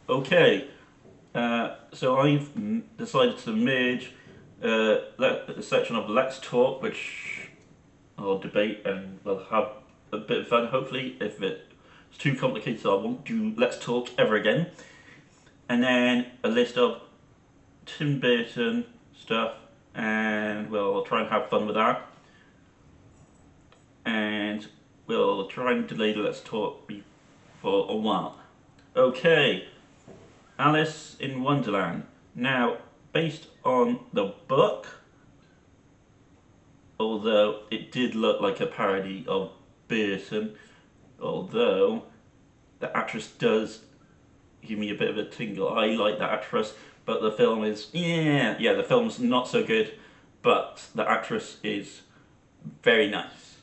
Okay, so I've decided to merge the section of Let's Talk, which I'll debate and we'll have a bit of fun. Hopefully, if it's too complicated, I won't do Let's Talk ever again. And then a list of Tim Burton stuff, and we'll try and have fun with that. And we'll try and delay the Let's Talk for a while. Okay, Alice in Wonderland. Now, based on the book, although it did look like a parody of Burton, although the actress does give me a bit of a tingle. I like that actress, but the film is, yeah, the film's not so good, but the actress is very nice.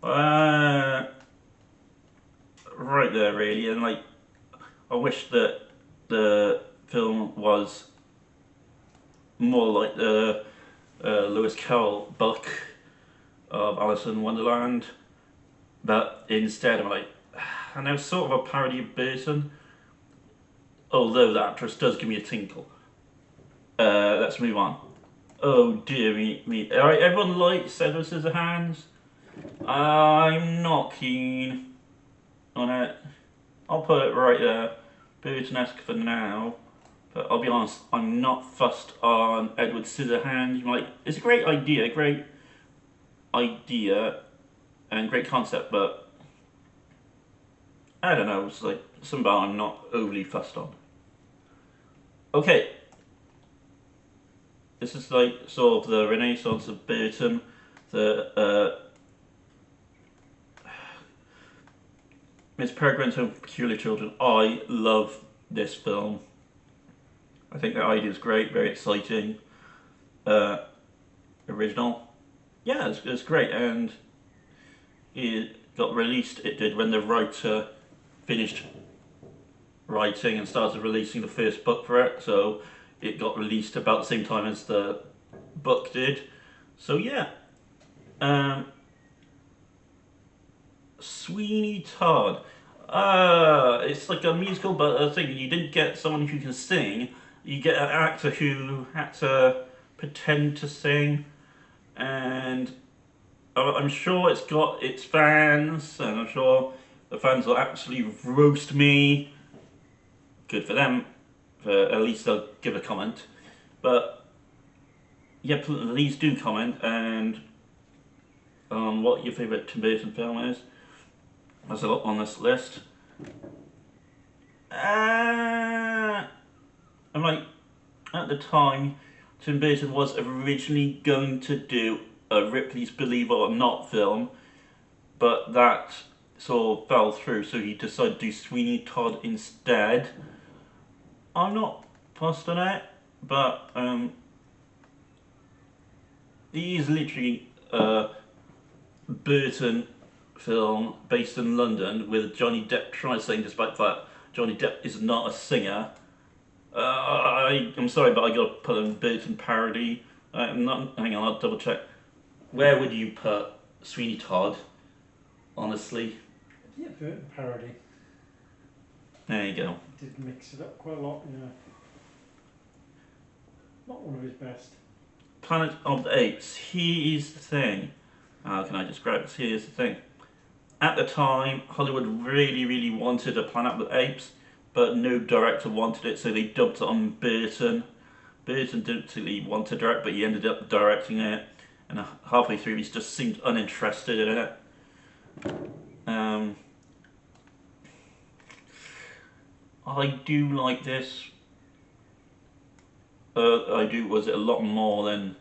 Uh, right there, really, and like, I wish that the film was more like the Lewis Carroll book of Alice in Wonderland, but instead I'm like, I know, sort of a parody of Burton, although the actress does give me a tinkle. Let's move on. Oh dear me. Alright, everyone likes Edward Scissorhands. I'm not keen on it. I'll put it right there. Burton-esque for now. But I'll be honest, I'm not fussed on Edward Scissorhands. Like, it's a great idea and great concept, but I don't know, it's like something I'm not overly fussed on. Okay, this is like sort of the renaissance of Burton, the Miss Peregrine's Home for Peculiar Children. I love this film. I think the idea is great, very exciting, original. Yeah, it's great, and it got released. It did when the writer finished writing and started releasing the first book for it. So it got released about the same time as the book did. So yeah, Sweeney Todd. It's like a musical, but a thing. You didn't get someone who can sing. You get an actor who had to pretend to sing, and I'm sure it's got its fans, and I'm sure the fans will absolutely roast me. Good for them. At least they'll give a comment. But yeah, please do comment and what your favourite Tim Burton film is. There's a lot on this list. I'm like, at the time, Tim Burton was originally going to do a Ripley's Believe It or Not film, but that sort of fell through, so he decided to do Sweeney Todd instead. I'm not fussed on it, but he is literally a Burton film based in London with Johnny Depp trying to sing, despite that Johnny Depp is not a singer. I'm sorry, but I gotta put a Burton parody. I'm not. Hang on, I'll double check. Where would you put Sweeney Todd? Honestly, Yeah, Burton parody. there you go. Did mix it up quite a lot, yeah. Not one of his best. Planet of the Apes. Here's the thing. How can I describe this? Here's the thing. At the time, Hollywood really wanted a Planet of the Apes, but no director wanted it, so they dumped it on Burton. Burton didn't particularly want to direct, but he ended up directing it, and halfway through he just seemed uninterested in it. I do like this. I do. Was it a lot more than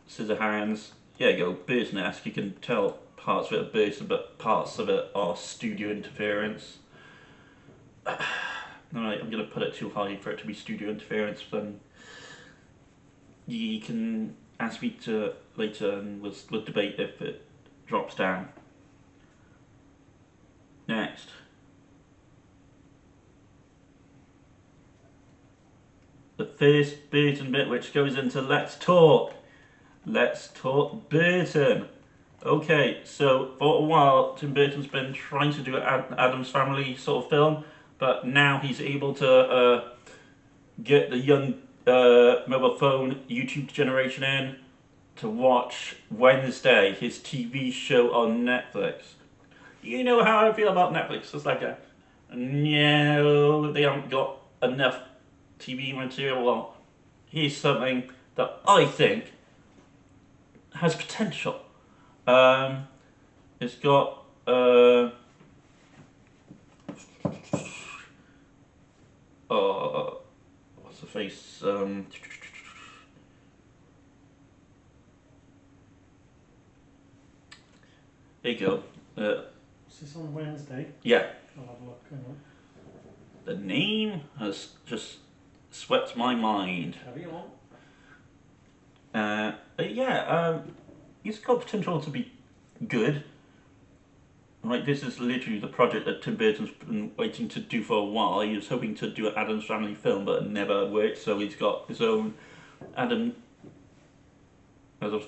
Scissorhands? Yeah, you go Burton-esque. You can tell parts of it are Burton, but parts of it are studio interference. Alright, I'm gonna put it too high for it to be studio interference. Then you can ask me to later, and we'll debate if it drops down. Next. The first Burton bit, which goes into Let's Talk. Let's Talk Burton. Okay, so for a while, Tim Burton's been trying to do an Adam's Family sort of film, but now he's able to get the young mobile phone YouTube generation in to watch Wednesday, his TV show on Netflix. You know how I feel about Netflix. It's like no, they haven't got enough TV material. Well, here's something that I think has potential. Um, it's got what's the face? There you go. Is this on Wednesday? Yeah, I'll have a look. Hang on. the name has just swept my mind. Carry on. It's got potential to be good. Right, this is literally the project that Tim Burton's been waiting to do for a while. He was hoping to do an Adam's Family film, but it never worked. So he's got his own Adam's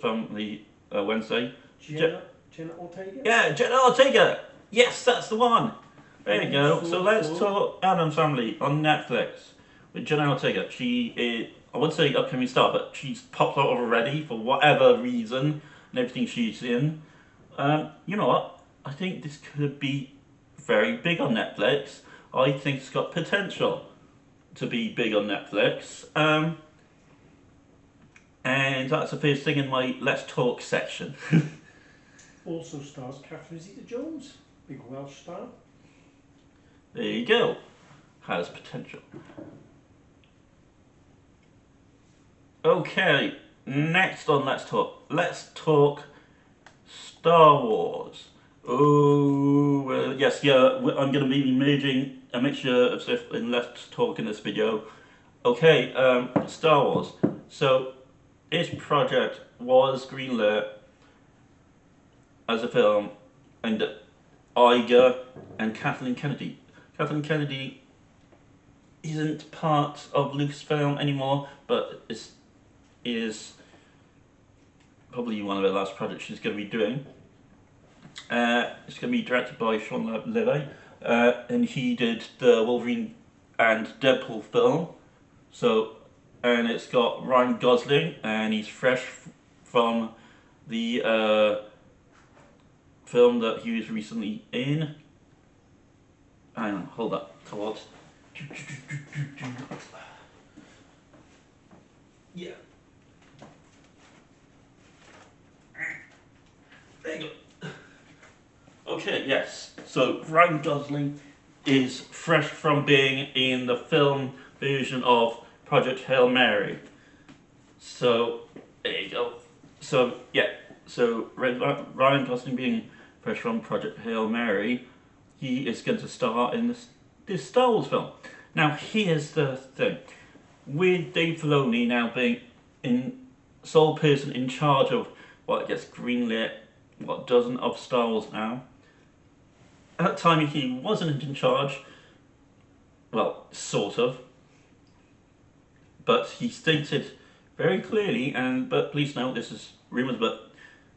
Family Wednesday. Jenna Ortega? Yeah, Jenna Ortega. Yes, that's the one. There you go. So let's talk Adam's Family on Netflix with Jenna Ortega. She is, I wouldn't say upcoming star, but she's popped out already for whatever reason and everything she's in. You know what? I think this could be very big on Netflix. I think it's got potential to be big on Netflix. And that's the first thing in my Let's Talk section. Also stars Catherine Zeta-Jones, big Welsh star. There you go. Has potential. Okay, next on Let's Talk. Let's talk Star Wars. Oh, yes, yeah, I'm going to be merging a mixture of stuff in Let's Talk in this video. Okay, Star Wars. So, this project was greenlit as a film, and Iger and Kathleen Kennedy. Kathleen Kennedy isn't part of Lucasfilm anymore, but is probably one of the last projects she's going to be doing. It's going to be directed by Sean Levy, and he did the Wolverine and Deadpool film. So, and it's got Ryan Gosling, and he's fresh from the film that he was recently in. Hang on, hold up, come Yeah. There you go. Okay, yes. So Ryan Gosling is fresh from being in the film version of Project Hail Mary. So there you go. So yeah. So Ryan Gosling being fresh from Project Hail Mary, he is going to star in this Star Wars film. Now here's the thing. With Dave Filoni now being sole person in charge of what gets greenlit, what doesn't of Star Wars now. At that time he wasn't in charge, well, sort of, but he stated very clearly, but please note this is rumours, but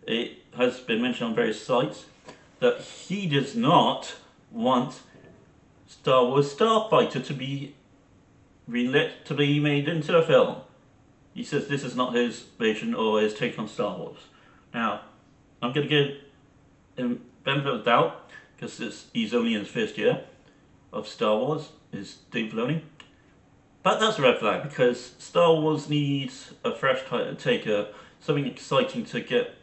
it has been mentioned on various sites, that he does not want Star Wars Starfighter to be greenlit to be made into a film. He says this is not his vision or his take on Star Wars. Now, I'm going to give him benefit of the doubt, because he's only in his first year of Star Wars, is Dave Filoni. But that's a red flag, because Star Wars needs a fresh take, something exciting to get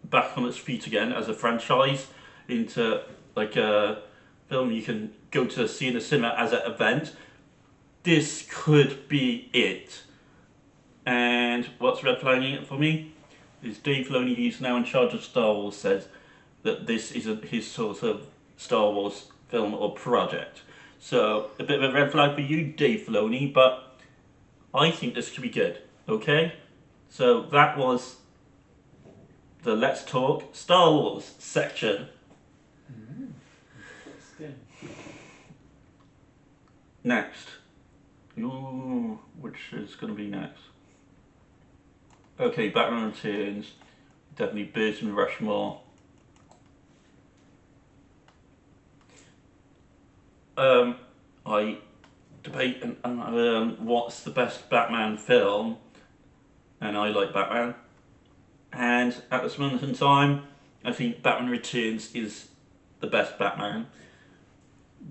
back on its feet again as a franchise, into like a film you can go to see in the cinema as an event. This could be it. And what's red flagging it for me is Dave Filoni, who's now in charge of Star Wars, says that this isn't his sort of Star Wars film or project. So a bit of a red flag for you, Dave Filoni, but I think this could be good. Okay? So that was the Let's Talk Star Wars section. Interesting. Next. Ooh, which is going to be next? Okay, Batman Returns. definitely Burton Rushmore. I debate what's the best Batman film, and I like Batman. And at this moment in time, I think Batman Returns is the best Batman.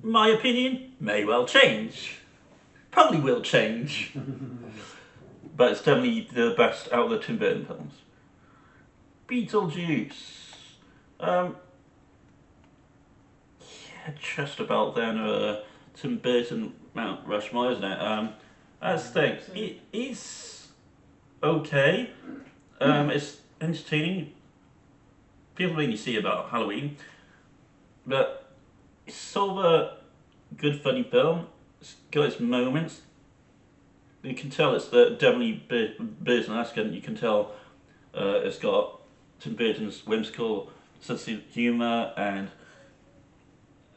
My opinion may well change. Probably will change. But it's definitely the best out of the Tim Burton films. Beetlejuice. Yeah, just about then. Tim Burton Mount Rushmore, isn't it? That's the thing. It is okay. It's entertaining. People mainly see about Halloween, but it's sort of a good, funny film. It's got its moments. You can tell it's definitely Burton-esque, and you can tell it's got Tim Burton's whimsical sense of humour and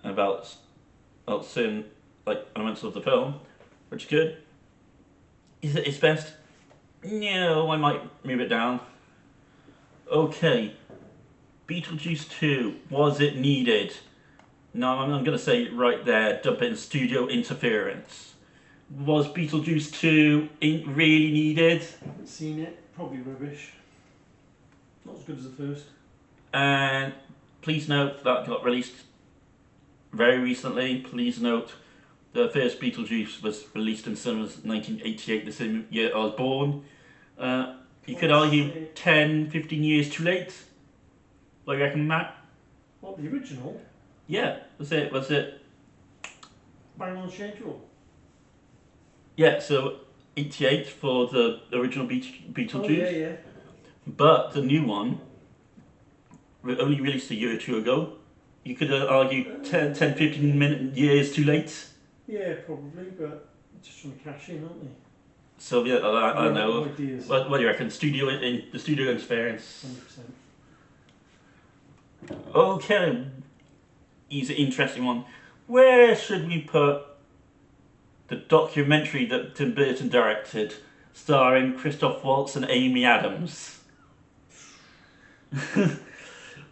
about certain elements of the film, which is good. Is it its best? No, I might move it down. Okay, Beetlejuice 2, was it needed? No, I'm going to say right there, dump it in studio interference. Was Beetlejuice 2 really needed? Haven't seen it, probably rubbish. Not as good as the first. And please note that got released very recently. Please note the first Beetlejuice was released in cinemas in 1988, the same year I was born. You could argue 10, 15 years too late. What do you reckon, Matt? What, the original? Yeah, was it? Bang on schedule. Yeah, so 88 for the original Beetlejuice. Oh, yeah. But the new one, only released a year or two ago. You could argue 10, 15 years too late. Yeah, probably, but just trying to cash in, aren't they? So yeah, I don't know. Ideas. What do you reckon? The studio interference. 100%. Okay, here's an interesting one. Where should we put the documentary that Tim Burton directed, starring Christoph Waltz and Amy Adams?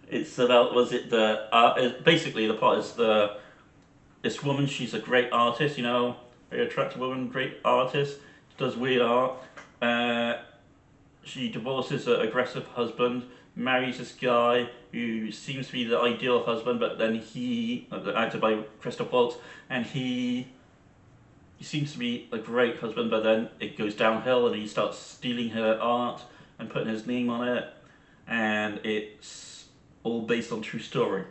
It's about, basically the plot is this woman, she's a great artist, very attractive woman, great artist, she does weird art. She divorces an aggressive husband, marries this guy who seems to be the ideal husband, but then acted by Christoph Waltz, and he seems to be a great husband, but then it goes downhill and he starts stealing her art and putting his name on it, and it's all based on true story.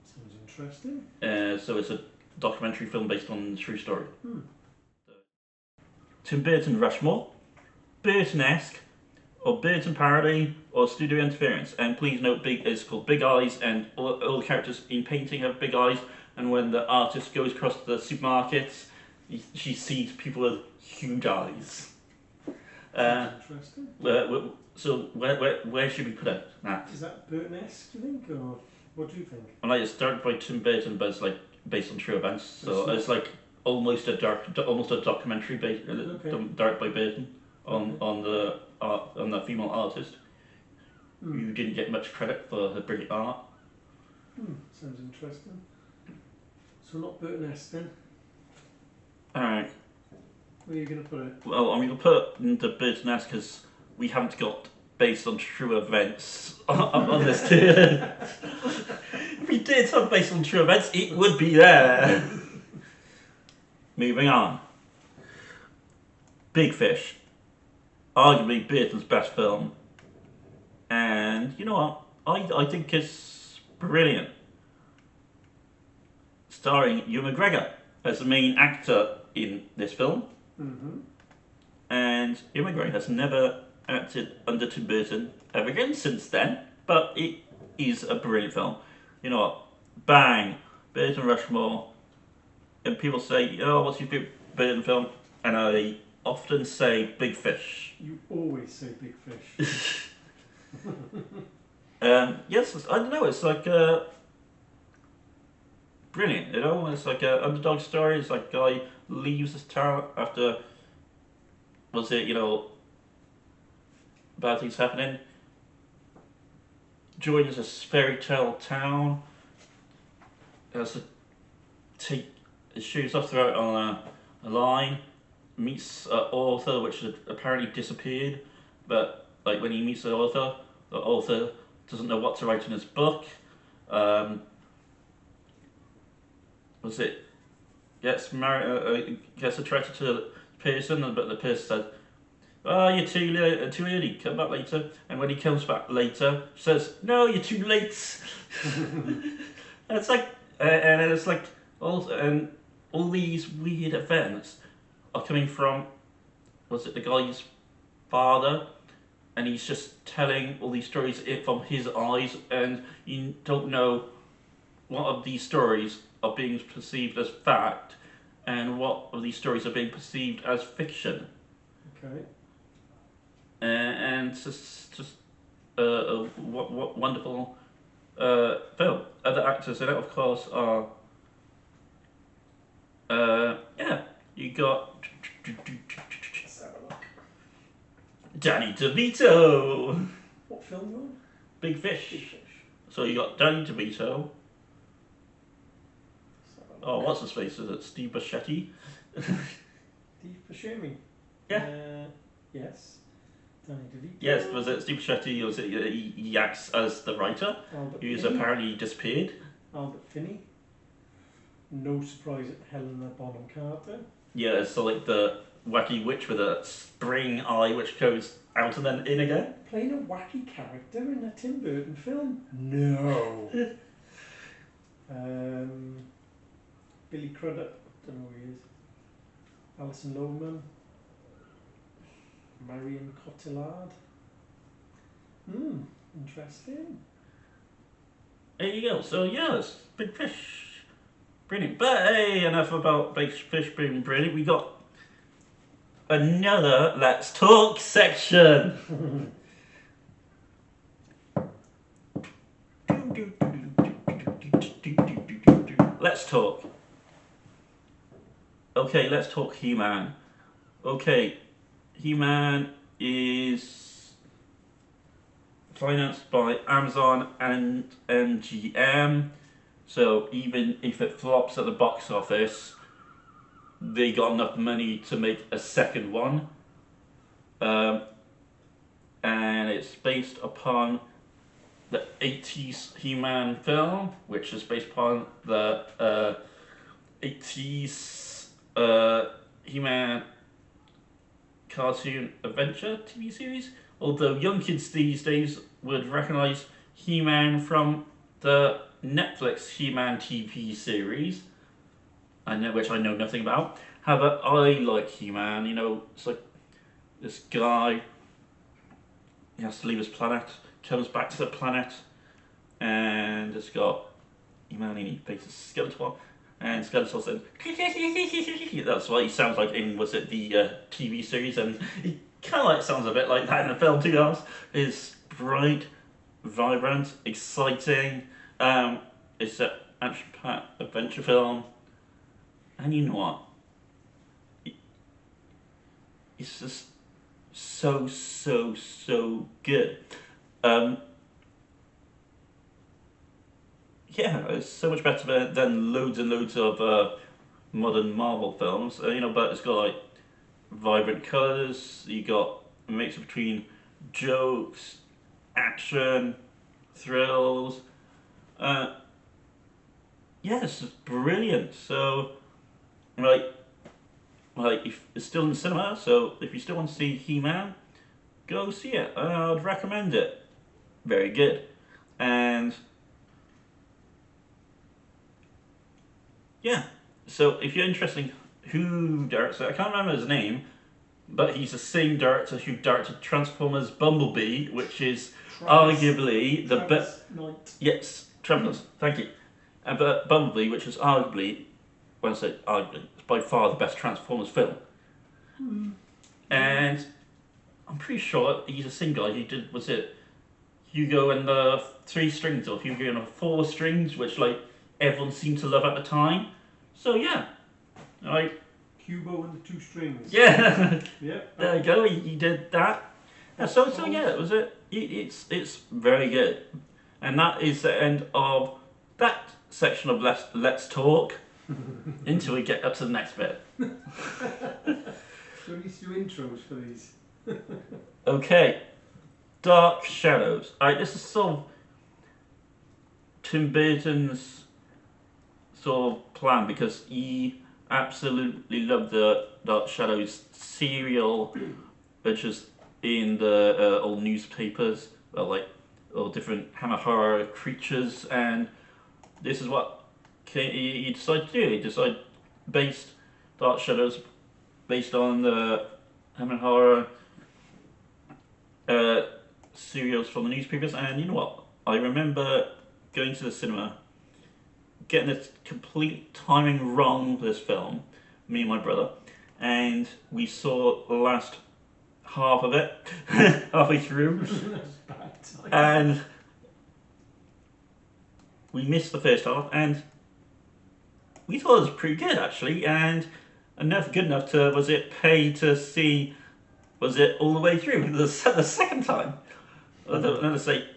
Sounds interesting. So it's a documentary film based on true story. Tim Burton Rushmore, Burton-esque, or Burton parody, or studio interference. And please note, it's called Big Eyes, and all the characters in painting have big eyes. And when the artist goes across the supermarkets, she sees people with huge eyes. Interesting. So where should we put it, Matt? Is that Burton-esque, do you think, or what do you think? Well, it's directed by Tim Burton, but it's based on true events. So it's almost a documentary directed by Burton on the female artist who didn't get much credit for her brilliant art. Sounds interesting. So not Burton-esque then. Alright. Where are you going to put it? Well, I'm going to put the Burton-esque because we haven't got based on true events on this tier. If we did have based on true events, it would be there. Moving on. Big Fish. Arguably Burton's best film. And you know what? I think it's brilliant. Starring Ewan McGregor as the main actor in this film. And Ewan McGregor has never acted under Tim Burton ever again since then, but it is a brilliant film. You know what? Bang! Burton Rushmore. And people say, oh, what's your favorite Burton film? And I often say Big Fish. You always say Big Fish. Yes, I don't know, it's brilliant, it's like an underdog story. It's like a guy leaves his town after, bad things happening, joins this fairy tale town. Has to take his shoes off, throw it on a line. Meets an author which had apparently disappeared, but like when he meets the author doesn't know what to write in his book. Was it gets married? Gets attracted to the person, but the person said, "Oh, you're too late, too early. Come back later." And when he comes back later, she says, "No, you're too late." And it's like, all these weird events are coming from, was it the guy's father? And he's just telling all these stories from his eyes, and you don't know what of these stories are being perceived as fact, and what of these stories are being perceived as fiction. Okay. And it's just a wonderful film. Other actors in it, of course, are you got Let's have a look. Danny DeVito, What film you on? Big Fish. Big Fish. So you got Danny DeVito. Let's have a look. Oh, what's his face? Is it Steve Buscemi? Steve Buscemi. Yeah. Yes. Danny DeVito. Yes, was it Steve Buscemi? Was it he acts as the writer? Albert Who's Finney. apparently disappeared. Albert Finney. No surprise at Helena Bonham Carter. Yeah, so like the wacky witch with a spring eye which goes out and then in again. Playing a wacky character in a Tim Burton film? No. Billy Crudup. Don't know who he is. Alison Lohman. Marion Cotillard. Interesting. There you go. So yes, Big Fish. Brilliant. But hey, enough about Big Fish being brilliant. We got another Let's Talk section. Let's talk. Okay, let's talk He-Man. Okay, He-Man is financed by Amazon and MGM. So even if it flops at the box office, they got enough money to make a second one. And it's based upon the 80s He-Man film, which is based upon the 80s He-Man cartoon adventure TV series. Although young kids these days would recognise He-Man from the Netflix He-Man TV series, which I know nothing about. However, I like He-Man. You know, it's like this guy, he has to leave his planet, comes back to the planet, and it's got He-Man and he faces Skeletor, and Skeletor said, that's what he sounds like in, was it the TV series, and he kind of like sounds a bit like that in the film, to be honest. It's bright, vibrant, exciting. It's an action-packed adventure film, and you know what? It's just so good. Yeah, it's so much better than loads and loads of modern Marvel films. You know, but it's got like vibrant colours. You got a mix between jokes, action, thrills. Yeah, it's just brilliant. So, like if it's still in the cinema, so if you still want to see He-Man, go see it. I'd recommend it. Very good. And yeah, so if you're interested in who directs it, I can't remember his name, but he's the same director who directed Transformers Bumblebee, which is arguably the best. Yes, Travelers, thank you. But Bumblebee, which is arguably, when I say arguably, it's by far the best Transformers film. And I'm pretty sure he's the same guy who did, was it Hugo and the 3 strings, or Hugo and the 4 strings, which like everyone seemed to love at the time. So yeah, like Hugo and the 2 strings. Yeah, Yeah. there you go. He did that. Yeah, so yeah, it was it. It's very good. And that is the end of that section of Let's Talk until we get up to the next bit. Do we need to do intros for these? Okay, Dark Shadows. Alright, this is sort of Tim Burton's sort of plan because he absolutely loved the Dark Shadows serial, which is in the old newspapers, well, like all different Hammer horror creatures, and this is what he decided to do. He decided based Dark Shadows based on the Hammer horror serials from the newspapers, and you know what? I remember going to the cinema, getting the complete timing wrong for this film, me and my brother, and we saw the last half of it halfway through, and we missed the first half, and we thought it was pretty good actually, and enough good enough to pay to see all the way through the second time. I don't know to say.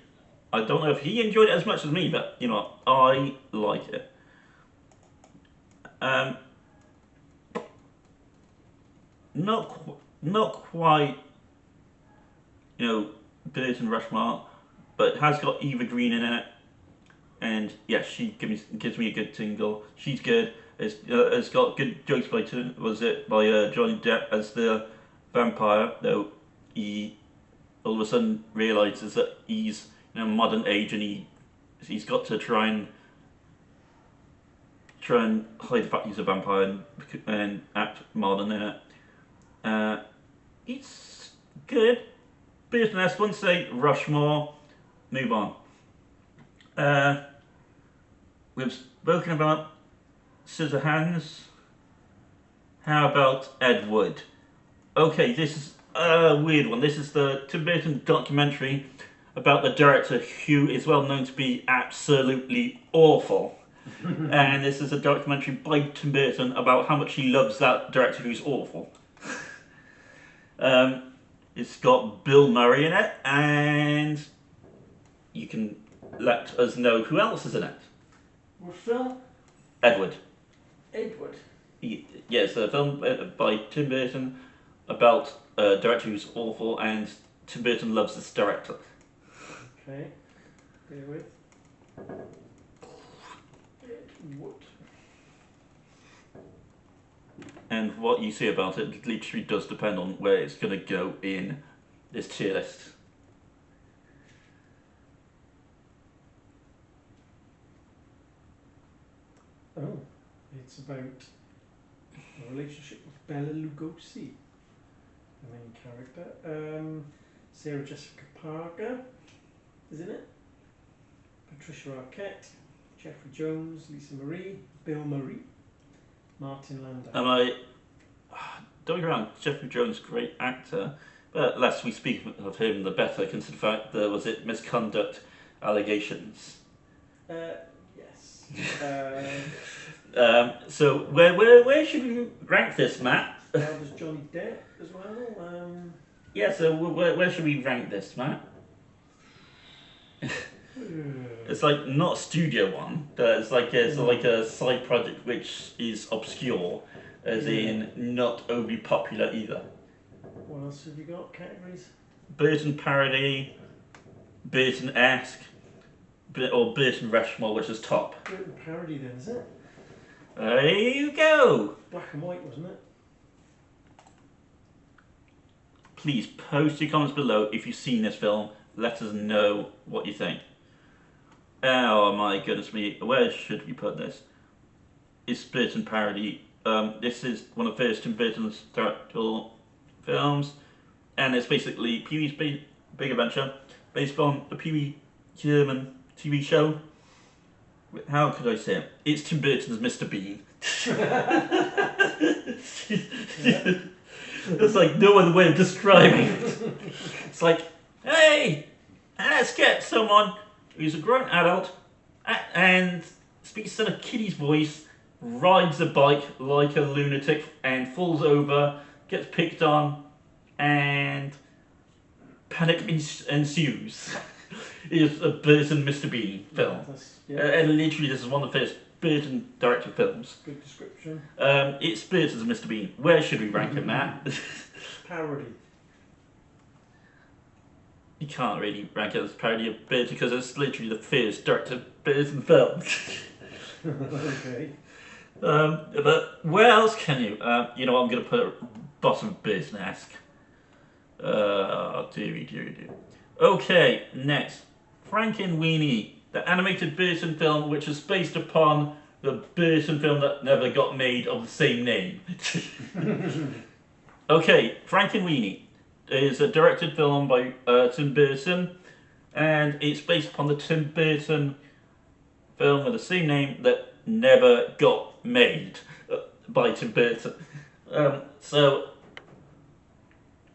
I don't know if he enjoyed it as much as me, but you know, I like it. Not quite, you know, Burton Rushmore, but it has got Eva Green in it, and yeah, she gives me a good tingle. She's good. It's got good jokes by Johnny Depp as the vampire, though he all of a sudden realizes that he's modern age, and he's got to try and hide the fact he's a vampire and act modern in it. It's good. Burton-esque. Once say Rushmore, move on. We've spoken about Scissorhands. How about Edward? Okay, this is a weird one. This is the Tim Burton documentary about the director who is well known to be absolutely awful. And this is a documentary by Tim Burton about how much he loves that director who's awful. It's got Bill Murray in it, and you can let us know who else is in it. What film? Edward. Edward? Yes, a film by Tim Burton about a director who's awful, and Tim Burton loves this director. Okay, bear with. Edward. And what you see about it literally does depend on where it's going to go in this tier list. Oh, it's about a relationship with Bela Lugosi, the main character. Sarah Jessica Parker is in it. Patricia Arquette, Jeffrey Jones, Lisa Marie, Bill Murray, Martin Landau. Don't get me wrong, Jeffrey Jones, great actor, but less we speak of him, the better, considering the fact there was misconduct allegations. Yes. So where should we rank this, Matt? There's Johnny Depp as well. Yeah, so where should we rank this, Matt? It's like not a studio one. It's like a side project which is obscure, as in not overly popular either. What else have you got? Categories? Burton parody, Burton-esque, or Burton Rushmore, which is top. Burton parody then, is it? There you go. Black and white, wasn't it? Please post your comments below if you've seen this film. Let us know what you think. Oh my goodness me, where should we put this? It's Burton parody. This is one of the first Tim Burton's directorial films, and it's basically Pee-wee's Big Adventure, based on the Pee-wee German TV show. How could I say it? It's Tim Burton's Mr. Bean. There's like no other way of describing it. It's like, hey, let's get someone who's a grown adult and speaks in a kiddie's voice, rides a bike like a lunatic and falls over, gets picked on, and panic ensues. is a Burton Mr. Bean film. Yeah, And literally, this is one of the first Burton directed films. good description. It's Burton's Mr. Bean. Where should we rank him, Matt? Parody. You can't really rank it as a parody of Burton because it's literally the first directed Burton film. Okay. But where else can you? You know, I'm going to put bottom Burton-esque. Deary. Okay, next. Frankenweenie, the animated Burton film which is based upon the Burton film that never got made of the same name. Okay, Frankenweenie is a directed film by Tim Burton, and it's based upon the Tim Burton film with the same name that never got made by Tim Burton. So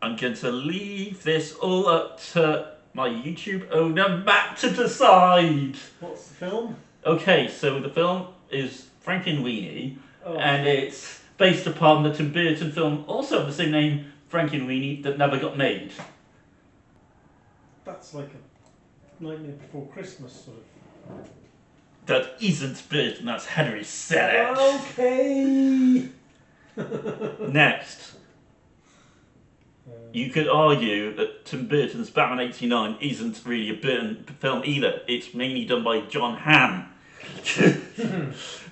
I'm going to leave this all up to my YouTube owner Matt to decide. What's the film? Okay, so the film is Frankenweenie, and it's based upon the Tim Burton film also of the same name, Frankenweenie, that never got made. That's like a Nightmare Before Christmas sort of. That isn't Burton, that's Henry Selick. Okay. Next. You could argue that Tim Burton's Batman '89 isn't really a Burton film either. It's mainly done by John Hamm.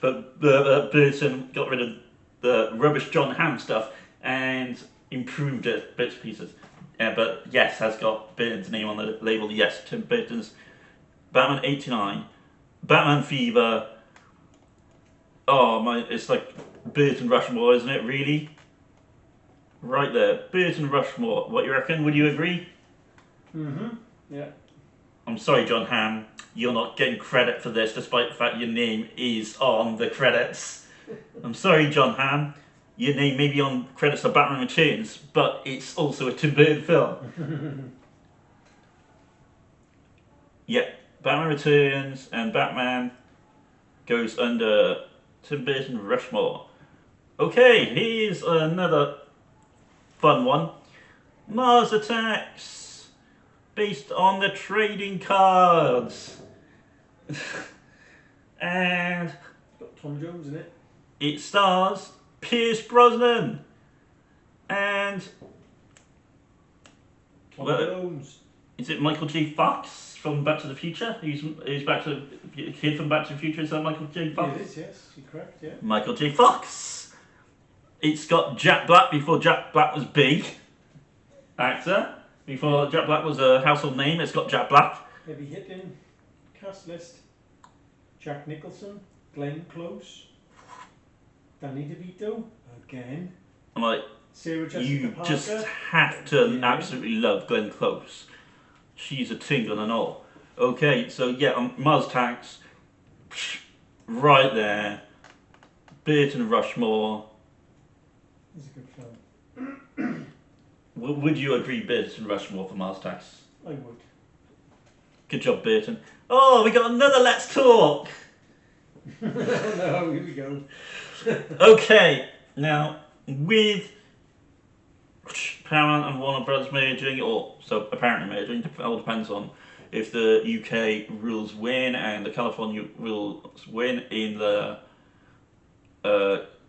But Burton got rid of the rubbish John Hamm stuff and improved it bits and pieces. But yes, has got Burton's name on the label. Yes, Tim Burton's Batman '89, Batman Fever. Oh my, it's like Burton Rushmore, isn't it? Really? Right there, Burton Rushmore. What you reckon? Would you agree? Yeah. I'm sorry, John Hamm. You're not getting credit for this, despite the fact your name is on the credits. I'm sorry, John Hamm. Your name may be on credits for Batman Returns, but it's also a Tim Burton film. Yeah, Batman Returns and Batman goes under Tim Burton Rushmore. Okay, here's another fun one. Mars Attacks, based on the trading cards. And Got Tom Jones in it. it stars Pierce Brosnan and Tom Jones. is it Michael J. Fox from Back to the Future? Who's Back to the kid from Back to the Future? Is that Michael J. Fox? It is, yes. You're correct, yeah. Michael J. Fox. It's got Jack Black before Jack Black was big actor. Before Jack Black was a household name, it's got Jack Black. Heavy hitting cast list. Jack Nicholson, Glenn Close, Danny DeVito, again. I'm like, Sarah Jessica you Parker. just have to absolutely love Glenn Close. She's a tingle and all. Okay, so yeah, Mars Attacks, right there. Burton Rushmore. It's a good film. Would you agree Burton Rushmore for Mars Attacks? I would. Good job, Burton. Oh, we got another Let's Talk! No, here we go. Okay, now, with Paramount and Warner Brothers merging, or so apparently merging, it all depends on if the UK rules win and the California rules win in the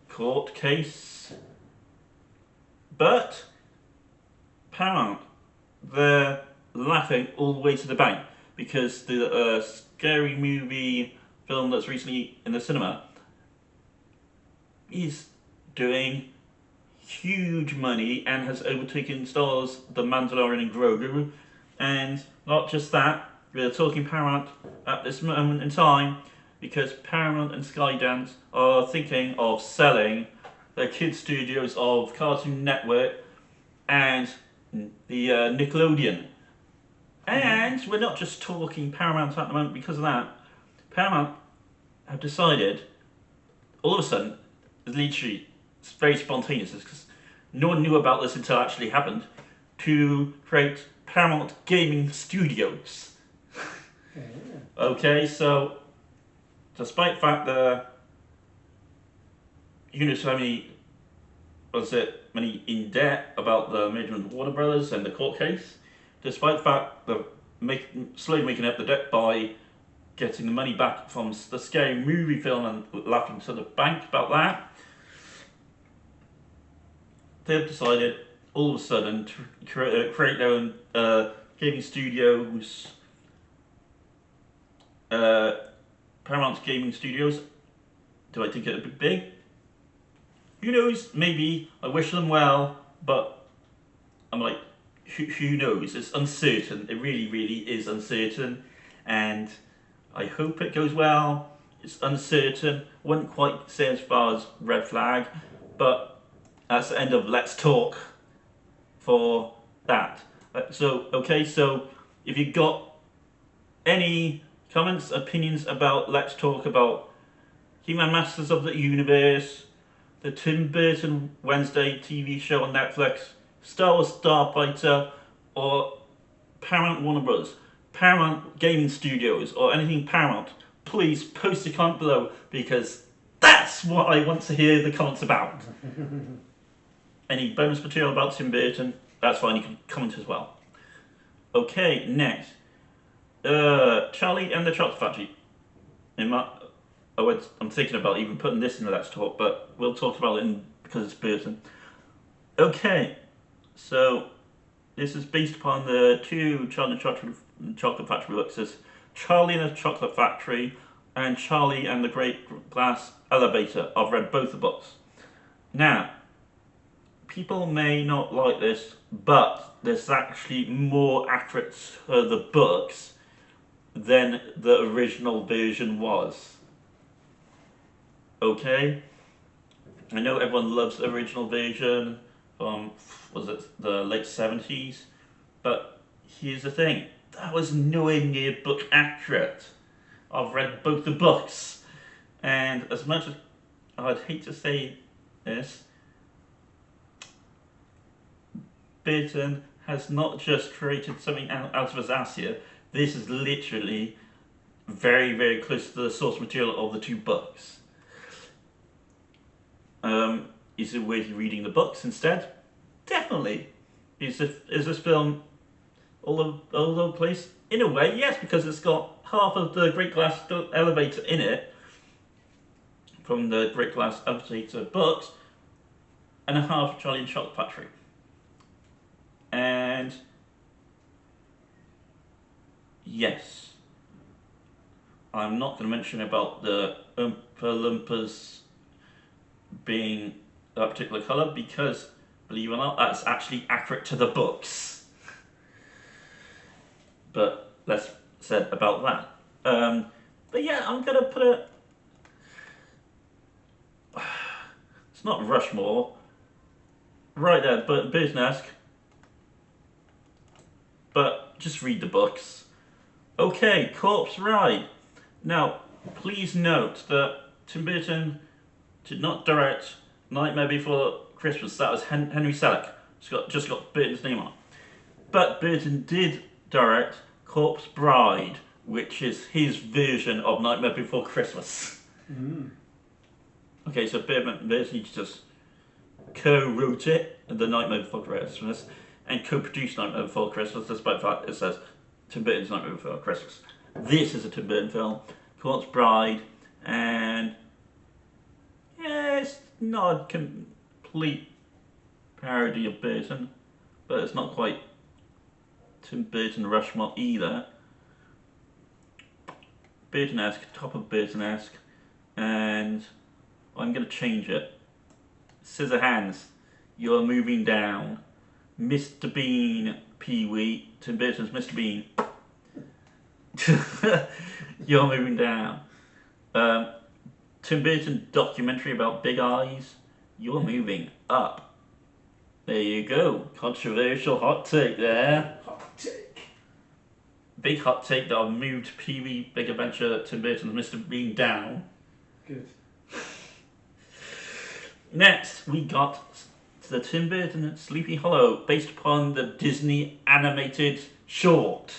court case. But Paramount, they're laughing all the way to the bank because the scary movie film that's recently in the cinema is doing huge money and has overtaken stars The Mandalorian and Grogu. And not just that, we're talking Paramount at this moment in time because Paramount and Skydance are thinking of selling their kids' studios of Cartoon Network and the Nickelodeon. And we're not just talking Paramount at the moment because of that. Paramount have decided, all of a sudden, literally, it's very spontaneous because no one knew about this until it actually happened, to create Paramount Gaming Studios. Yeah. Okay, so despite the fact that you know so many in debt about the merger of Warner Brothers and the court case, despite the fact that slowly making up the debt by getting the money back from the scary movie film and laughing to the bank about that. They've decided all of a sudden to create their own gaming studios, Paramount Gaming Studios. Do I think it would be big? Who knows? Maybe. I wish them well, but I'm like, who knows? It's uncertain. It really, really is uncertain, and I hope it goes well. It's uncertain. Wouldn't quite say as far as red flag, but that's the end of Let's Talk for that. So if you got any comments, opinions about Let's Talk about He-Man Masters of the Universe, the Tim Burton Wednesday TV show on Netflix, Star Wars Starfighter, or Paramount Warner Bros., Paramount Gaming Studios, or anything Paramount, please post a comment below, because that's what I want to hear the comments about. Any bonus material about Tim Burton, that's fine, you can comment as well. Okay, next. Charlie and the Chocolate Factory. I'm thinking about even putting this in the Let's Talk, but we'll talk about it because it's Burton. Okay, so this is based upon the two Charlie and the Chocolate Factory books. It's Charlie and the Chocolate Factory and Charlie and the Great Glass Elevator. I've read both the books. Now, people may not like this, but this is actually more accurate to the books than the original version was. Okay? I know everyone loves the original version from, was it the late 70s? But here's the thing, that was nowhere near book accurate. I've read both the books, and as much as I'd hate to say this, Burton has not just created something out of his ass here. This is literally very, very close to the source material of the two books. Is it worth reading the books instead? Definitely. Is this film all over the place? In a way, yes, because it's got half of the Great Glass Elevator in it from the Great Glass Elevator books, and a half of Charlie and the Chocolate Factory. And yes, I'm not going to mention about the Oompa Loompas being a particular colour, because believe it or not, that's actually accurate to the books. But less said about that. But yeah, I'm going to put it, it's not Rushmore, right there, but Burton-esque. But just read the books. Okay, Corpse Bride. Now, please note that Tim Burton did not direct Nightmare Before Christmas. That was Henry Selick. Just got Burton's name on it. But Burton did direct Corpse Bride, which is his version of Nightmare Before Christmas. Mm. Okay, so Burton just co-wrote it, The Nightmare Before Christmas, and co-produced Nightmare Before Christmas, despite the fact it says Tim Burton's Nightmare Before Christmas. This is a Tim Burton film, Corpse Bride, and yeah, it's not a complete parody of Burton, but it's not quite Tim Burton Rushmore either. Burton-esque, top of Burton-esque, and I'm going to change it. Scissorhands, You're Moving Down. Mr. Bean, Pee-wee, Tim Burton's Mr. Bean. You're Moving Down. Tim Burton documentary about big eyes. You're Moving Up. There you go. Controversial hot take there. Hot take. Big hot take that I've moved Pee-wee Big Adventure Tim Burton's Mr. Bean down. Good. Next, we got the Tim Burton Sleepy Hollow, based upon the Disney animated short.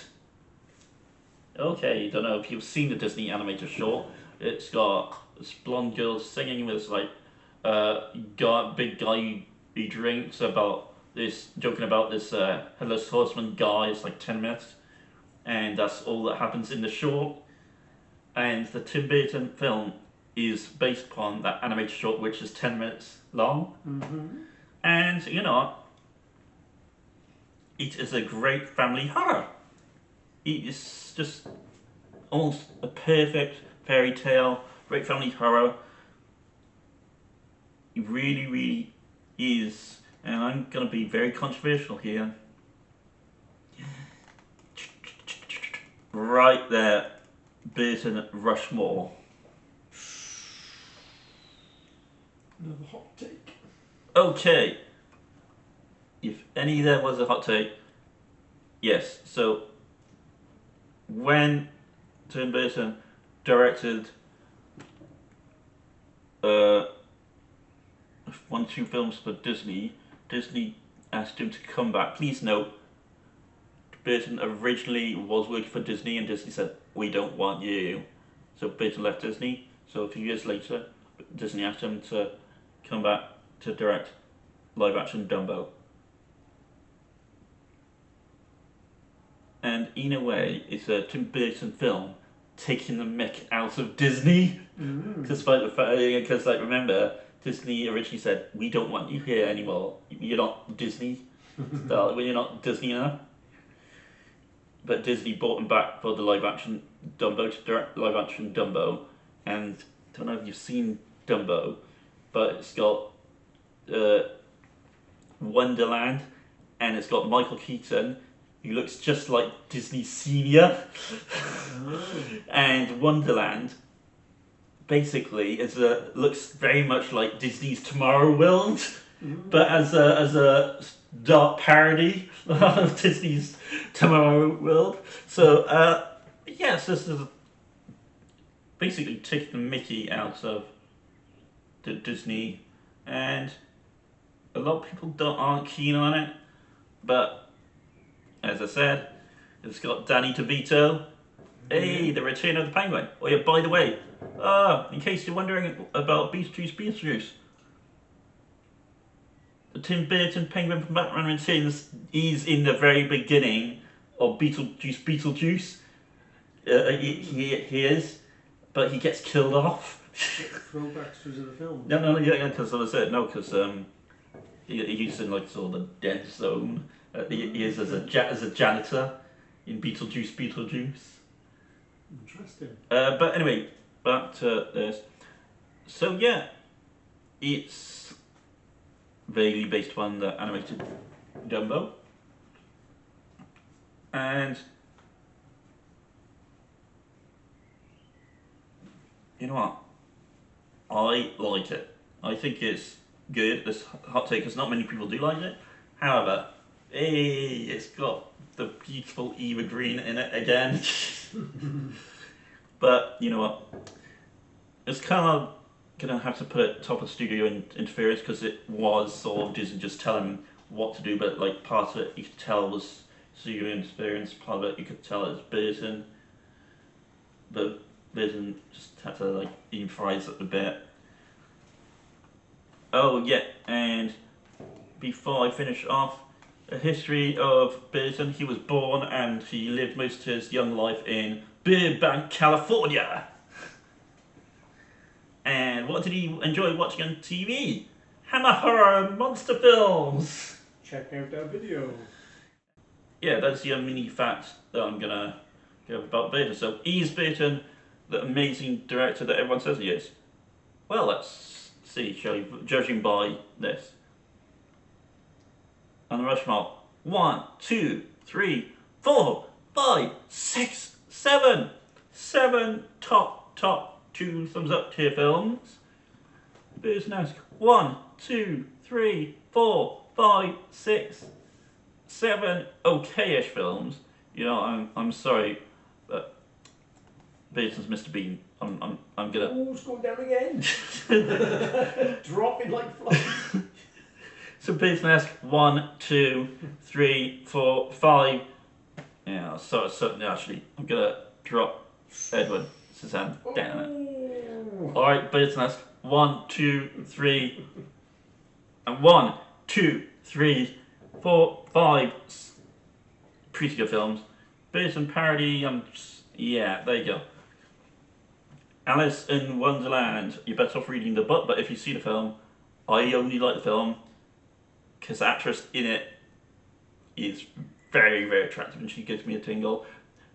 Okay, don't know if you've seen the Disney animated short. It's got this blonde girl singing with this like big guy who drinks about this, joking about this headless horseman guy. It's like 10 minutes. and that's all that happens in the short. And the Tim Burton film is based upon that animated short, which is 10 minutes long. And you know what? It is a great family horror. It is just almost a perfect fairy tale, great family horror. It really, really is. And I'm going to be very controversial here. Right there, Burton Rushmore. Another hot take. Okay. If any there was a hot take, yes. So, when Tim Burton directed 1-2 films for Disney, Disney asked him to come back. Please note, Burton originally was working for Disney and Disney said, we don't want you. So Burton left Disney. So a few years later, Disney asked him to come back to direct live action Dumbo. And in a way, it's a Tim Burton film taking the mick out of Disney. Despite the fact, because like remember, Disney originally said, we don't want you here anymore. You're not Disney. You're not Disney enough. But Disney brought him back for the live action Dumbo, to direct live action Dumbo. And I don't know if you've seen Dumbo, but it's got Wonderland, and it's got Michael Keaton, who looks just like Disney Senior. And Wonderland basically looks very much like Disney's Tomorrow World, but as a dark parody of Disney's Tomorrow World. So yes, this is basically taking the mickey out of Disney, and a lot of people aren't keen on it, but as I said, it's got Danny DeVito. Hey, the return of the penguin. Oh yeah, by the way, in case you're wondering about Beetlejuice, the Tim Burton penguin from Batman Returns is in the very beginning of Beetlejuice. He is, but he gets killed off. Throwbacks to the film. No, yeah, because as I said, no, because he's in like sort of the dead zone. He is as a janitor in Beetlejuice. Interesting. But anyway, back to this. So yeah, it's vaguely based on the animated Dumbo, and you know what? I like it. I think it's good. This hot take, because not many people do like it. However, hey, it's got the beautiful Eva Green in it again. But you know what? It's kind of gonna have to put it top of studio interference, because it was sort of Disney just telling him what to do, but like part of it you could tell was studio interference, part of it you could tell it was Burton. But Burton just had to like improvise it a bit. Oh yeah, and before I finish off, a history of Burton. He was born and he lived most of his young life in Burbank, California. And what did he enjoy watching on TV? Hammer horror and monster films. Check out our video. Yeah, that's your mini fact that I'm gonna give about Burton. So, is Burton the amazing director that everyone says he is? Well, let's see, shall we? Judging by this. On the Rushmore, 1, 2, 3, 4, 5, 6, 7. 7 top 2 thumbs up tier films. Burton ask 1, 2, 3, 4, 5, 6, 7 okay-ish films. You know, I'm sorry, but Burton's Mr. Bean. I'm gonna. Oh, it's going down again. Dropping like flies. So Burton ask 1, 2, 3, 4, 5. Yeah, so actually, I'm gonna drop Edward Scissorhands down. Alright, Burton ask 1, 2, 3, and 1, 2, 3, 4, 5. Pretty good films. Burton parody. Yeah, there you go. Alice in Wonderland. You're better off reading the book, but if you see the film, I only like the film because the actress in it is very, very attractive and she gives me a tingle.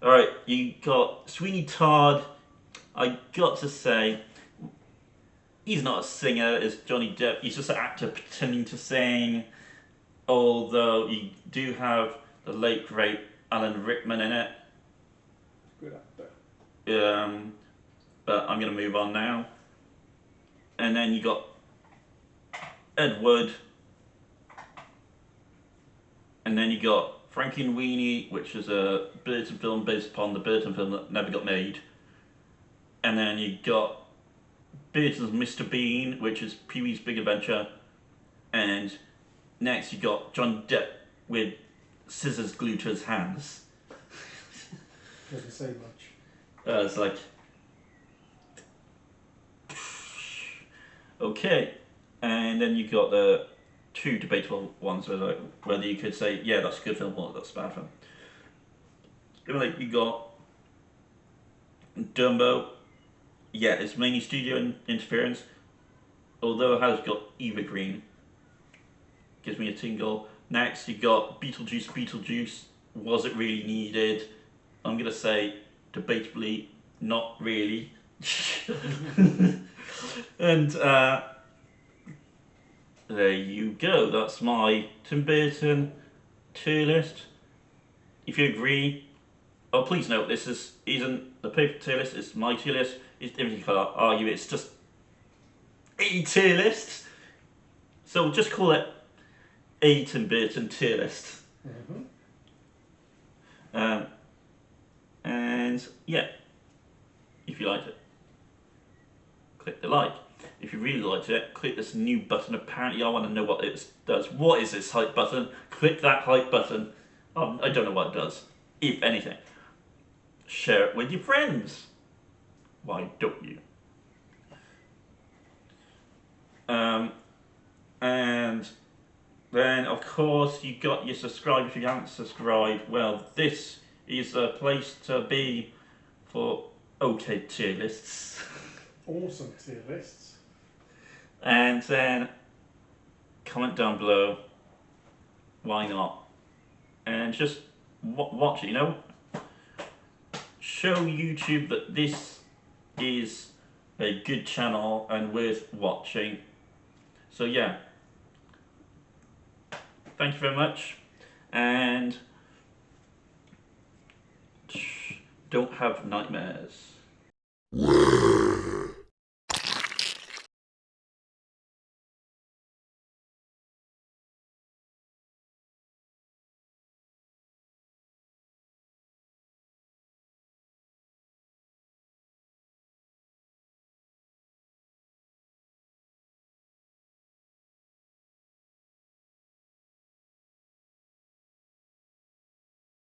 Alright, you got Sweeney Todd. I got to say, he's not a singer as Johnny Depp, he's just an actor pretending to sing. Although you do have the late great Alan Rickman in it. Good actor. But I'm going to move on now. And then you got Edward. And then you got Frankie and Weenie, which is a Burton film based upon the Burton film that never got made. And then you got Burton's Mr. Bean, which is Pee-wee's Big Adventure. And next you got John Depp with scissors glued to his hands. Doesn't say much. It's like... Okay. And then you got the two debatable ones whether you could say, yeah, that's a good film or that's a bad film. Like you got Dumbo. Yeah, it's mainly studio interference, although it has got Eva Green. Gives me a tingle. Next, you got Beetlejuice. Was it really needed? I'm gonna say, debatably, not really. And there you go. That's my Tim Burton tier list. If you agree, oh please note this isn't the paper tier list. It's my tier list. If you can argue it's just a tier list, so just call it a Tim Burton tier list. And yeah, if you liked it, click the like. If you really liked it, click this new button. Apparently I want to know what it does. What is this hype button? Click that hype button. I don't know what it does, if anything. Share it with your friends. Why don't you? And then of course you got your subscribe. If you haven't subscribed, well, this is a place to be for okay tier lists. Awesome tier lists. And then comment down below. Why not? And just watch it. You know, show YouTube that this is a good channel and worth watching. So yeah, thank you very much, and don't have nightmares.